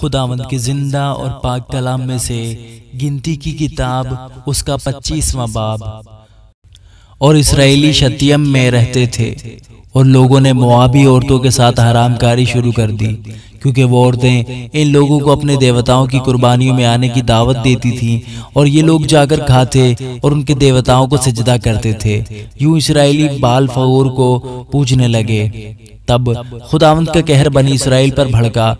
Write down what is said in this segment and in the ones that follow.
خداوند کے زندہ اور پاک کلام میں سے گنتی کی کتاب اس کا 25واں باب۔ اور اسرائیلی شتیم میں رہتے تھے اور لوگوں نے موابی عورتوں کے ساتھ حرام کاری شروع کر دی، کیونکہ وہ عورتیں ان لوگوں کو اپنے دیوتاؤں کی قربانیوں میں آنے کی دعوت دیتی تھیں، اور یہ لوگ جا کر کھاتے اور ان کے دیوتاؤں کو سجدہ کرتے تھے۔ یوں اسرائیلی بال فغور کو پوجنے لگے۔ تب خداوند کا قہر بنی اسرائیل پر بھڑکا،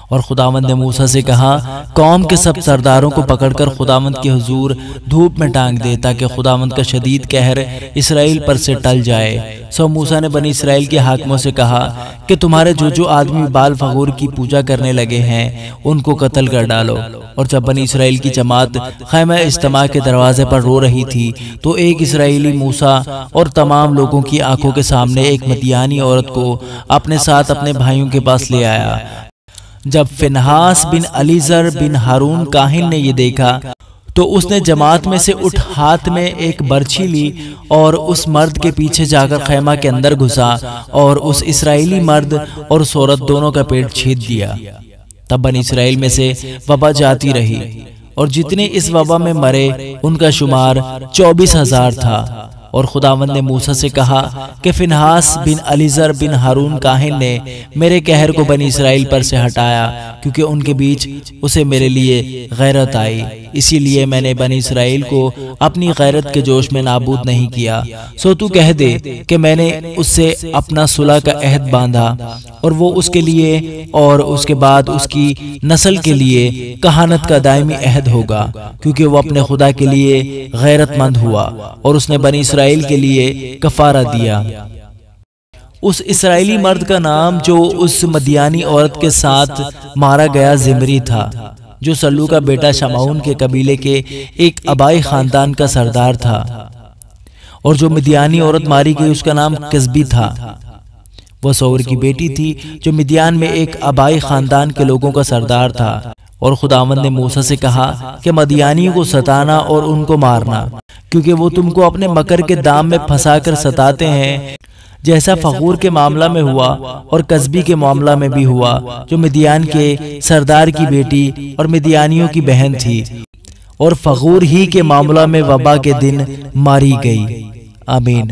اور خداوند نے موسیٰ سے کہا، قوم کے سب سرداروں کو پکڑ کر خداوند کے حضور دھوپ میں ٹانگ دے، تاکہ خداوند کا شدید قہر اسرائیل پر سے ٹل جائے۔ سو موسیٰ نے بنی اسرائیل کے حاکموں سے کہا کہ تمہارے جو آدمی بال فغور کی پوجا کرنے لگے ہیں ان کو قتل کر ڈالو۔ اور جب بنی اسرائیل کی جماعت خیمہ اجتماع کے دروازے پر رو رہی تھی تو ایک اسرائیلی موسیٰ اور تمام لوگوں کی آنکھوں کے سامنے ایک مدیانی عورت کو اپنے ساتھ اپنے بھائیوں کے پاس لے آیا۔ جب فنہاس بن علیزر بن ہارون کاہن نے یہ دیکھا تو اس نے جماعت میں سے اٹھ ہاتھ میں ایک برچھی لی اور اس مرد کے پیچھے جا کر خیمہ کے اندر گھسا اور اس اسرائیلی مرد اور اس عورت دونوں کا پیٹ چھید دیا۔ تب بنی اسرائیل میں سے وبا جاتی رہی، اور جتنے اس وبا میں مرے ان کا شمار 24,000 تھا۔ اور خداوند نے موسیٰ سے کہا کہ فنہاس بن علیزر بن ہارون کاہن نے میرے قہر کو بنی اسرائیل پر سے ہٹایا، کیونکہ ان کے بیچ اسے میرے لیے غیرت آئی، اسی لیے میں نے بنی اسرائیل کو اپنی غیرت کے جوش میں نابود نہیں کیا۔ سو تو کہہ دے کہ میں نے اس سے اپنا صلح کا عہد باندھا، اور وہ اس کے لیے اور اس کے بعد اس کی نسل کے لیے کہانت کا دائمی عہد ہوگا، کیونکہ وہ اپنے خدا کے لیے غیرت مند ہوا اور اس نے بنی اسرائیل کے لیے کفارہ دیا۔ اس اسرائیلی مرد کا نام جو اس مدیانی عورت کے ساتھ مارا گیا زمری تھا، جو سلو کا بیٹا شمعون کے قبیلے کے ایک آبائی خاندان کا سردار تھا۔ اور جو مدیانی عورت ماری گئی اس کا نام کسبی تھا، وہ سور کی بیٹی تھی جو مدیان میں ایک آبائی خاندان کے لوگوں کا سردار تھا۔ اور خداوند نے موسیٰ سے کہا کہ مدیانیوں کو ستانا اور ان کو مارنا، کیونکہ وہ تم کو اپنے مکر کے دام میں پھنسا کر ستاتے ہیں، جیسا فغور کے معاملہ میں ہوا اور کسبی کے معاملہ میں بھی ہوا، جو مدیان کے سردار کی بیٹی اور مدیانیوں کی بہن تھی، اور فغور ہی کے معاملہ میں وبا کے دن ماری گئی۔ آمین۔